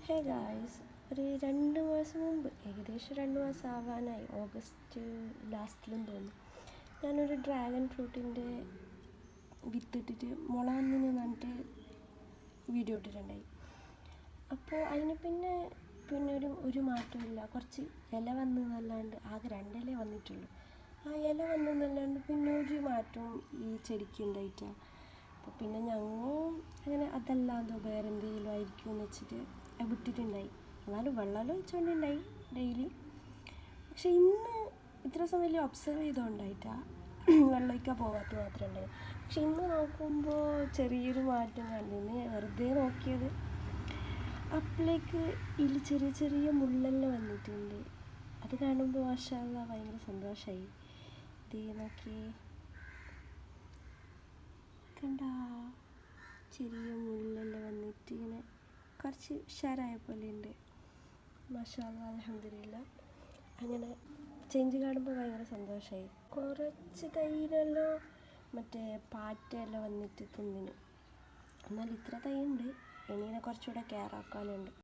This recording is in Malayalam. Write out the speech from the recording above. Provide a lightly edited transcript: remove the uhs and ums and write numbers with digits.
ഹേ ഗായ്സ്, ഒരു 2 മാസം മുമ്പ്, ഏകദേശം 2 മാസം ആവാനായി, ഓഗസ്റ്റ് ലാസ്റ്റിലും തോന്നുന്നു, ഞാനൊരു ഡ്രാഗൺ ഫ്രൂട്ടിൻ്റെ വിത്തിട്ടിട്ട് മുള വന്നിന് പറഞ്ഞിട്ട് വീഡിയോ ഇട്ടിട്ടുണ്ടായി. അപ്പോൾ അതിന് പിന്നെ ഒരു മാറ്റമില്ല. കുറച്ച് ഇല വന്നതല്ലാണ്ട് ആകെ 2 ഇല വന്നിട്ടുള്ളൂ. ആ ഇല വന്നതല്ലാണ്ട് പിന്നെ ഒരു മാറ്റവും ഈ ചെടിക്ക് ഉണ്ടായിട്ടാണ്. അപ്പോൾ പിന്നെ ഞങ്ങൾ അങ്ങനെ അതല്ലാതെ വേറെ എന്തെങ്കിലും ആയിരിക്കും എന്ന് വെച്ചിട്ട് വിട്ടിട്ടുണ്ടായി. എന്നാലും വെള്ളം ഒഴിച്ചുകൊണ്ടുണ്ടായി ഡെയിലി. പക്ഷെ ഇന്ന് ഇത്ര ദിവസം വലിയ ഒബ്സർവ് ചെയ്തുകൊണ്ടായിട്ടാണ് വെള്ളം ഒഴിക്കാൻ പോകാത്ത മാത്രമേ ഉണ്ടായി. പക്ഷെ ഇന്ന് നോക്കുമ്പോൾ ചെറിയൊരു മാറ്റം കണ്ടിന്ന്. വെറുതെ നോക്കിയത്, അപ്പോഴേക്ക് ഇതിൽ ചെറിയ ചെറിയ മുള്ളെല്ലാം വന്നിട്ടുണ്ട്. അത് കാണുമ്പോൾ മാഷാ അല്ലാഹ് ഭയങ്കര സന്തോഷമായി. ഇത് നോക്കി കണ്ട, ചെറിയ മുള്ളെല്ലാം വന്നിട്ട് ഇങ്ങനെ കുറച്ച് ഉഷാറായ പോലെ ഉണ്ട്. മാഷാ അല്ലാഹ്, അൽഹംദുലില്ലാഹ്. അങ്ങനെ ചേഞ്ച് കാണുമ്പോൾ ഭയങ്കര സന്തോഷമായി. കുറച്ച് തൈയിലെല്ലാം മറ്റേ പാറ്റയെല്ലാം വന്നിട്ട് തിന്നിന്. എന്നാൽ ഇത്ര തൈ ഉണ്ട്, ഇനി കുറച്ചുകൂടെ കെയർ ആക്കാനുണ്ട്.